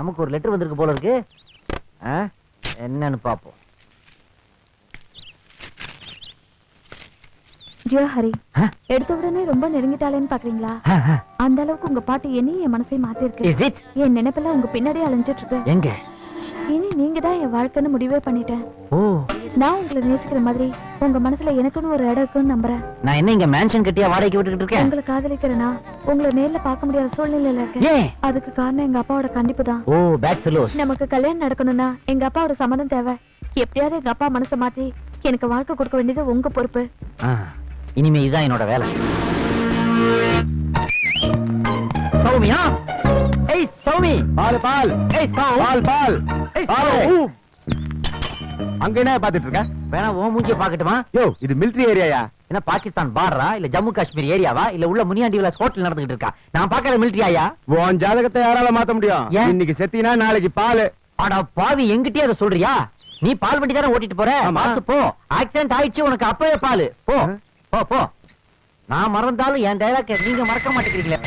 நமக்கு ஒரு லெட்டர் வந்திருக்கு போல இருக்கு. என்னன்னு பாப்போம். டியர் ஹரி, எடுத்த உடனே ரொம்ப நெருங்கிட்டாலேன்னு பாக்குறீங்களா? அந்த அளவுக்கு உங்க பாட்டு என்னையும் என் மனசை மாத்திருக்கு. என் நினைப்பெல்லாம் உங்க பின்னாடியே அலைஞ்சிட்டு இருக்கு. எங்க? இனி நீங்க தான் என் வாழ்க்கைன்னு முடிவே பண்ணிட்டேன். நான் உங்களை நேசிக்கிற மாதிரி உங்க மனசுல எனக்குன்னு ஒரு இடம் இருக்குன்னு நம்புறேன். நான் என்ன இங்க மேன்ஷன் கட்டியா வாடகைக்கு விட்டுட்டு இருக்கேன்? உங்களை காதலிக்கிறேனா உங்களை நேர்ல பார்க்க முடியாத சூழ்நிலையில இருக்கேன். அதுக்கு காரணம் எங்க அப்பாவோட கண்டிப்பு தான். நமக்கு கல்யாணம் நடக்கணும்னா எங்க அப்பாவோட சம்மதம் தேவை. எப்படியாவது எங்க அப்பா மனசை மாத்தி எனக்கு வாழ்க்கை கொடுக்க வேண்டியது உங்க பொறுப்பு. இனிமே இதுதான் என்னோட வேலை. சௌமியா, ஏய் சௌமி, பால் பால், ஏய் பால் பால், அங்க என்ன பாத்துட்டு இருக்க? வேணா ஓ மூஞ்சிய பாக்கட்டுமா? யோ, இது மிலிட்டரி ஏரியாயா? என்ன பாகிஸ்தான் பார்டரா இல்ல ஜம்மு காஷ்மீர் ஏரியாவா இல்ல உள்ள முனியாண்டி விலாஸ் ஹோட்டல் நடந்துகிட்டு இருக்கா? நான் பாக்குற மிலிட்டரி ஆயா? உன் ஜாதகத்தை யாரால மாத்த முடியும்? இன்னைக்கு செத்தினா நாளைக்கு பால். அட பாவி, என்கிட்டயே அதை சொல்றியா? நீ பால் வண்டி தானே ஓட்டிட்டு போற, பார்த்து போ. ஆக்சிடென்ட் ஆயிடுச்சு, உனக்கு அப்பவே பால். போ போ போ. நான் மறந்தாலும் என் டைலாக் நீங்க மறக்க மாட்டேங்கிறீங்களே.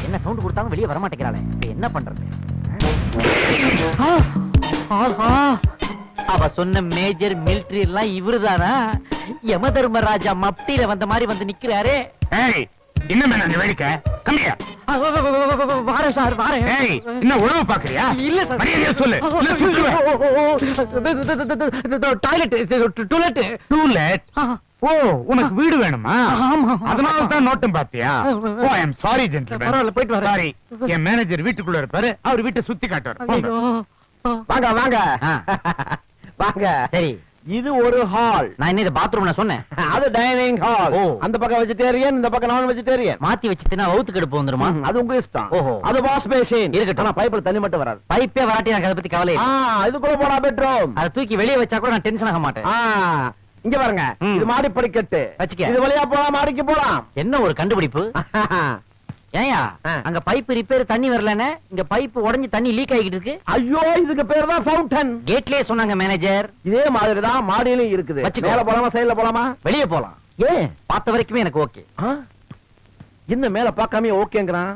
என்ன சவுண்ட் கொடுத்தாலும் வெளியே வர மாட்டேங்கிறாளே, இப்ப என்ன பண்றது? அவ சொன்ன மேஜர் மிலிட்டரி எல்லாம் இவருதானா? யம தர்மராஜா மப்டியில வந்த மாதிரி வந்து நிக்கிறாரே. என்ன மேல நீ வேடிக்கை? கம்மியா வார சார் வார. என்ன உழவு பாக்குறியா? இல்ல சார், மரியாதையா சொல்லு. Toilet toilet to let. ஓ, உனக்கு வீடு வேணுமா? அதனால தான் நோட்டம் பாத்தியா? ஓ, ஐ அம் சாரி ஜென்டில்மேன். பரவாயில்ல, போயிட்டு வரேன். சாரி. என் மேனேஜர் வீட்டுக்குள்ள இருப்பாரு, அவர் வீட்டை சுத்தி காட்டுவார். வாங்க வாங்க வாங்க. சரி, இது ஒரு ஹால். நான் என்ன பாத்ரூம் சொன்னேன்? அது டைனிங் ஹால். அந்த பக்கம் வெஜிடேரியன், இந்த பக்கம் நான் வெஜிடேரியன். மாத்தி வச்சுட்டேன்னா வவுத்து கடுப்பு வந்துருமா? அது உங்க இஷ்டம். ஓஹோ, அது வாஷ் பேசின் இருக்கட்டும். ஆனா பைப்ல தண்ணி மட்டும் வராது. பைப்பே வராட்டி எனக்கு அதை பத்தி கவலை இல்லை. இதுக்குள்ள போடா பெட்ரூம். அதை தூக்கி வெளியே வச்சா கூட நான் டென்ஷன் ஆக மாட்டேன். இங்க பாருங்க, இது மாடி படிக்கட்டு. வச்சுக்க. இது வழியா போலாம், மாடிக்கு போலாம். என்ன ஒரு கண்டுபிடிப்பு! ஏயா, அங்க பைப் ரிப்பேர் தண்ணி வரலன்னு இங்க பைப் உடைஞ்சு தண்ணி லீக் ஆகிட்டு இருக்கு. ஐயோ, இதுக்கு பேர் தான் ஃபவுண்டன். கேட்லயே சொன்னாங்க மேனேஜர். இதே மாதிரி தான் மாடியிலும் இருக்குது. மேல போலாமா சைடுல போலாமா? வெளியே போலாம். ஏன்? பார்த்த வரைக்குமே எனக்கு ஓகே. என்ன மேல பார்க்காம ஓகேங்கறான்?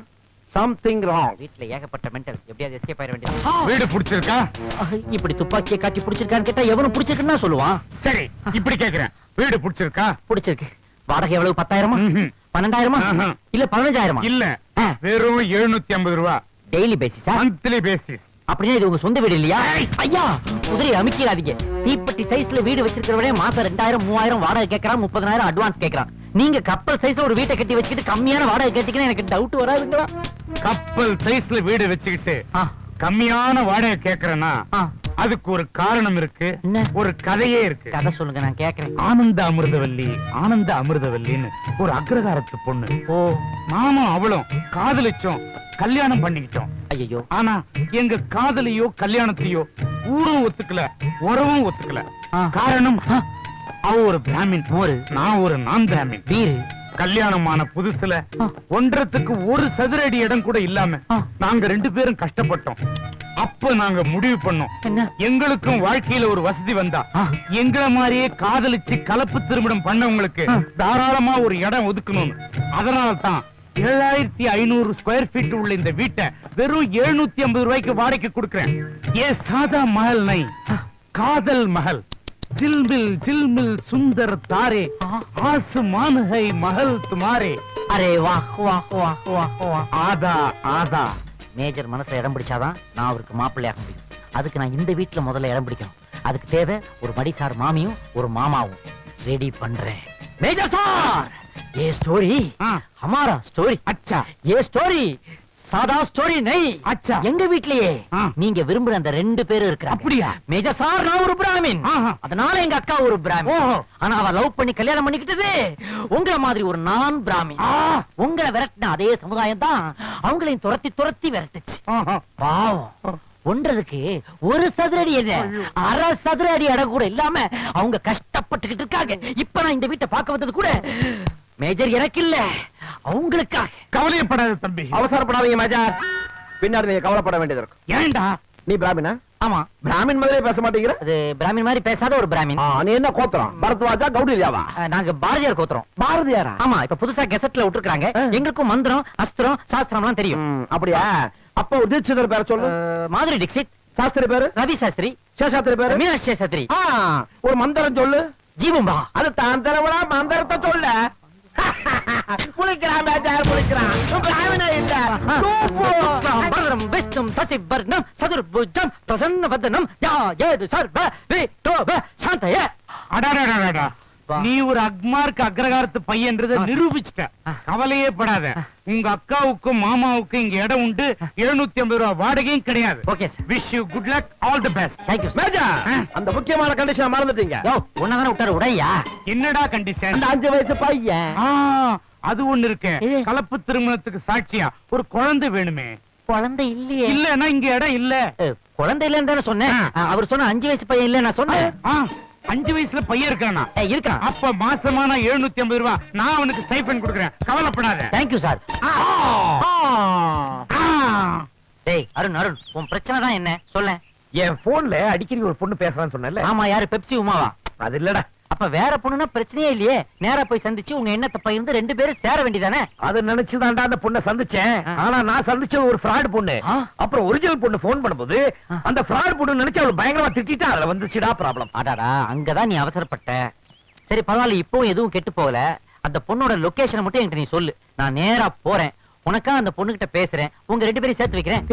Something wrong. வீட்ல ஏகப்பட்ட மெண்டல். எப்படியாவது எஸ்கேப் ஆயிர வேண்டியது. வீடு பிடிச்சிருக்கா? இப்படி துப்பாக்கியை காட்டி பிடிச்சிருக்கான்னு கேட்டா எவனும் பிடிச்சிருக்குன்னு சொல்லுவான். சரி, இப்படி கேக்குறேன். வீடு பிடிச்சிருக்கா? பிடிச்சிருக்கு. வாடகை எவ்வளவு? 10,000? 12,000? இல்ல 15,000? இல்ல, வெறும் 750 ரூபாய். டெய்லி பேசிஸா? Monthly basis. அப்படியே இது உங்க சொந்த வீடு இல்லையா? ஐயா, குதிரை அமுக்கிறாதீங்க. தீப்பெட்டி சைஸ்ல வீடு வச்சிருக்கிறவனே மாசம் 2,000 3,000 வாடகை கேட்கறான், 30,000 அட்வான்ஸ் கேட்கறான். நீங்க கப்பல் சைஸ்ல ஒரு வீட்டை கட்டி வச்சுக்கிட்டு கம்மியான வாடகை கேட்டீங்கன்னா எனக்கு டவுட் வராதுங்களா? கப்பல் சைஸ்ல வீடு வச்சுக்கிட்டு கம்மியான வாடகை கேக்குறேன்னா அதுக்கு ஒரு காரணம் இருக்கு, ஒரு கதையே இருக்கு. கதை சொல்லுங்க, நான் கேக்குறேன். ஆனந்த அமிர்தவல்லி, ஆனந்த அமிர்தவல்லின்னு ஒரு அக்ரகாரத்து பொண்ணு. நானும் அவளும் காதலிச்சோம், கல்யாணம் பண்ணிக்கிட்டோம். ஐயோ, ஆனா எங்க காதலியோ கல்யாணத்தையோ ஊரும் ஒத்துக்கல, உறவும் ஒத்துக்கல. காரணம், அவ ஒரு பிராமின், நான் ஒரு நான் பிராமின். வீரு கல்யாணமான புதுசுல ஒன்றத்துக்கு ஒரு சதுர அடி இடம் கூட இல்லாம நாங்க 2 பேரும் கஷ்டப்பட்டோம். அப்ப நாங்க முடிவு பண்ணோம், எங்களுக்கும் வாழ்க்கையில ஒரு வசதி வந்தா எங்களை மாதிரியே காதலிச்சு கலப்பு திருமணம் பண்ணவங்களுக்கு தாராளமா ஒரு இடம் ஒதுக்கணும்னு. அதனால தான் 7500 ஸ்கொயர் ஃபீட் உள்ள இந்த வீட்டை வெறும் 750 ரூபாய்க்கு வாடகைக்கு கொடுக்கிறேன். ஏ சாதா மஹல் நை, காதல் மஹல். சில்மில் சில்மில் சுந்தர் தாரே, ஆசுமான் ஹை மஹல் துமாரே. அரே வாஹ் வாஹ் வாஹ் வாஹ் வாஹ். ஆதா ஆதா. மேஜர் மனசுல இடம் பிடிச்சாதான் நான் அவருக்கு மாப்பிள்ளையாக முடியும். அதுக்கு நான் இந்த வீட்டுல முதல்ல இடம் பிடிக்கணும். அதுக்கு தேவை ஒரு மடிசார் மாமியும் ஒரு மாமாவும். ரெடி பண்றேன் மேஜர் சார். ये स्टोरी हमारा स्टोरी. अच्छा, ये स्टोरी சாதா ஸ்டோரி நை. அச்சா, எங்க வீட்லயே நீங்க விரும்புற அந்த 2 பேரும் இருக்கிறாங்க. அப்படியா? மேஜர் சார் நான் ஒரு பிராமின், அதனால எங்க அக்கா ஒரு பிராமின். ஆனா அவ லவ் பண்ணி கல்யாணம் பண்ணிக்கிட்டது உங்கள மாதிரி ஒரு நான் பிராமின். உங்களை விரட்டின அதே சமுதாயம் தான் அவங்களையும் துரத்தி துரத்தி விரட்டுச்சு. பாவம், ஒன்றதுக்கு ஒரு சதுரடி என்ன, அரை சதுரடி இடம் கூட இல்லாம அவங்க கஷ்டப்பட்டுக்கிட்டு இருக்காங்க. இப்ப நான் இந்த வீட்டை பார்க்க வந்தது கூட மேஜர் எனக்கு இல்ல, அவங்களுக்காக. கவலைப்படாத தம்பி, அவசரப்படாதீங்க மேஜர். பின்னாடி நீங்க கவலைப்பட வேண்டியது இருக்கும். ஏண்டா? நீ பிராமினா? ஆமா. பிராமின் மாதிரியே பேச மாட்டேங்கிற. அது பிராமின் மாதிரி பேசாத ஒரு பிராமின். நீ என்ன கோத்திரம்? பரத்வாஜா கௌடில்யாவா? நாங்க பாரதியார் கோத்திரம். பாரதியாரா? ஆமா, இப்ப புதுசா கெசட்ல விட்டுருக்காங்க. எங்களுக்கும் மந்திரம் அஸ்திரம் சாஸ்திரம்லாம் தெரியும். அப்படியா? அப்ப ஒரு தீட்சிதர் பேரை சொல்லு. மாதுரி டிக்ஷித். சாஸ்திரி பேரு? ரவி சாஸ்திரி. சேஷாத்திரி பேரு? மீனாட்சி சாஸ்திரி. ஒரு மந்திரம் சொல்லு. ஜீவம்பா. அது தான் தரவடா, மந்திரத்தை சொல்ல. புளிக்கிறான் பேச்சார், புளிக்கிறான். பிராமணா இல்ல. பரதம் விஷ்ணும் சசிவர்ணம் சதுர்புஜம் பிரசன்னவதனம் யா ஏது சர்வ விட்டோப சாந்தய. அடாடாடாடா, நீ ஒரு அக்மார்க்கு அக்ரகாரத்து பையன்றத நிரூபிச்சிட்ட. கவலையே படாத. உங்க அக்காவுக்கும் மாமாவுக்கும் இங்க இடம் உண்டு. 750 ரூபாய் வாடகையும் கிடையாது. Okay sir. Wish you good luck, all the best. Thank you. மேஜா, அந்த முக்கியமான கண்டிஷன் மறந்துட்டீங்க. யோ, உன்னதான விட்டாரு உடையா? என்னடா கண்டிஷன்? அந்த 5 வயசு பையன். அது ஒண்ணு இருக்கு. இது? கலப்பு திருமணத்துக்கு சாட்சியா ஒரு குழந்தை வேணுமே. குழந்தை இல்லையே. இல்லன்னா இங்க இடம் இல்ல. குழந்தை இல்லன்னு தானே சொன்னேன். அவர் சொன்ன 5 வயசு பையன் இல்ல நான் சொன்னேன். 5 வயசுல பையன் இருக்கானா? இருக்கான். அப்ப மாசமான 750 ரூபாய் நான் அவனுக்கு ஸ்டைபண்ட் கொடுக்கறேன். கவலைப்படாத. Thank you sir. டேய் அருண், அருண் உன் பிரச்சனை தான் என்ன சொல்ல? என் போன்ல அடிக்கடி ஒரு பொண்ணு பேசுறான்னு சொன்னல. ஆமா, யாரு? பெப்சி உமாவா? அது இல்லடா. அப்ப வேற பொண்ணுனா பிரச்சனையே இல்லையே. நேரா போய் சந்திச்சு உங்க எண்ணத்தை பகிர்ந்து 2 பேரும் சேர வேண்டியதானே? அது நினைச்சுதான்டா அந்த பொண்ணை சந்திச்சேன். ஆனா நான் சந்திச்ச ஒரு ஃப்ராட் பொண்ணு. அப்புறம் ஒரிஜினல் பொண்ணு போன் பண்ணும்போது அந்த ஃப்ராட் பொண்ணு நினைச்சு அவளை பயங்கரமா திட்டிட்டா. அதுல வந்துச்சுடா ப்ராப்ளம். அடாடா, அங்கதான் நீ அவசரப்பட்ட. சரி பரவாயில்ல, இப்பவும் எதுவும் கெட்டு போகல. அந்த பொண்ணோட லொகேஷனை மட்டும் என்கிட்ட நீ சொல்லு. நான் நேரா போறேன். உனக்கா அந்த பொண்ணு கிட்ட பேசுறேன். உங்க 2 பேரையும் சேர்த்து வைக்கிறேன்.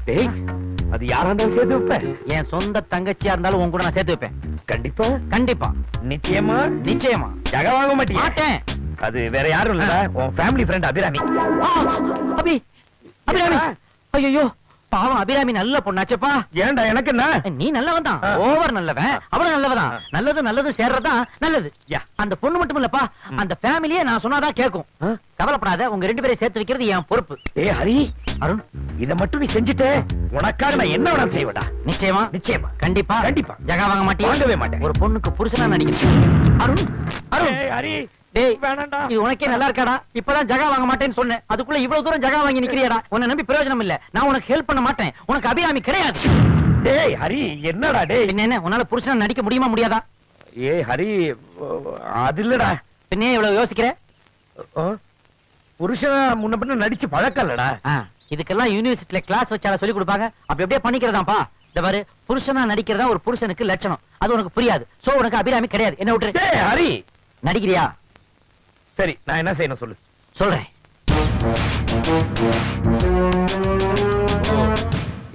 டேய், அது யாரா இருந்தாலும் சேர்த்து வைப்பேன். என் சொந்த தங்கச்சியா இருந்தாலும் உன் கூட நான் சேர்த்து வைப்பேன். கண்டிப்பா? கண்டிப்பா. நிச்சயமா? நிச்சயமா. ஜக வாங்க மாட்டியா? மாட்டேன். அது வேற யாரும் இல்லடா, உன் ஃபேமிலி ஃப்ரெண்ட் அபிராமி. அபி, அபிராமி. ஐயோ, பாவம் அபிராமி நல்ல பொண்ணாச்சப்பா. ஏன்டா, எனக்கு என்ன? நீ நல்லவன் தான். ஓவர் நல்லவன். அவளும் நல்லவதான். நல்லது நல்லது சேர்றதான் நல்லது. அந்த பொண்ணு மட்டும் இல்லப்பா, அந்த ஃபேமிலியே நான் சொன்னாதான் கேட்கும். கவலைப்படாத, உங்க 2 பேரையும் சேர்த்து வைக்கிறது என் பொறுப்பு. ஏய் ஹரி, அருண், இத மட்டும் நீ செஞ்சுட்ட, உனக்காக நான் என்ன வேணாலும் செய்வேடா. நிச்சயமா? நிச்சயமா. கண்டிப்பா? கண்டிப்பா. ஜகா வாங்க மாட்டியா? வாங்கவே மாட்டேன். ஒரு பொண்ணுக்கு புருஷனா நடிக்கிறேன். அருண், அருண். ஏய் ஹரி, டேய் வேணாம்டா. இது உனக்கே நல்லா இருக்காடா? இப்பதான் ஜகா வாங்க மாட்டேன்னு சொன்னேன். அதுக்குள்ள இவ்வளவு தூரம் ஜகா வாங்கி நிக்கிறியாடா? உன்னை நம்பி பிரயோஜனம் இல்ல. நான் உனக்கு ஹெல்ப் பண்ண மாட்டேன். உனக்கு அபிராமி கிடையாது. டேய் ஹரி, என்னடா டேய்? பின்ன என்ன, உன்னால புருஷனா நடிக்க முடியுமா முடியாதா? ஏய் ஹரி, அது இல்லடா. பின்னே இவ்வளவு யோசிக்கிற? புருஷனா முன்ன பின்ன நடிச்சு பழக்கம் இல்லடா. இதுக்கெல்லாம் யூனிவர்சிட்டில கிளாஸ் வச்சால சொல்லி கொடுப்பாங்க. அப்படி அப்படியே பண்ணிக்கிறதாப்பா. இந்த பாரு, புருஷனா நடிக்கிறதா ஒரு புருஷனுக்கு லட்சணம். அது உனக்கு புரியாது. சோ உனக்கு அபிராமி கிடையாது. என்ன விட்டுரு. டேய் ஹரி, நடிக்கிறியா? சரி, நான் என்ன செய்யணும் சொல்லு. சொல்றேன்.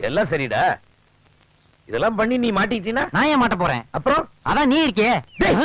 எல்லாம் சரிடா. இதெல்லாம் பண்ணி நீ மாட்டிக்கிட்டீனா நான் ஏன் மாட்ட போறேன்? அப்புறம் அதான் நீ இருக்கியே.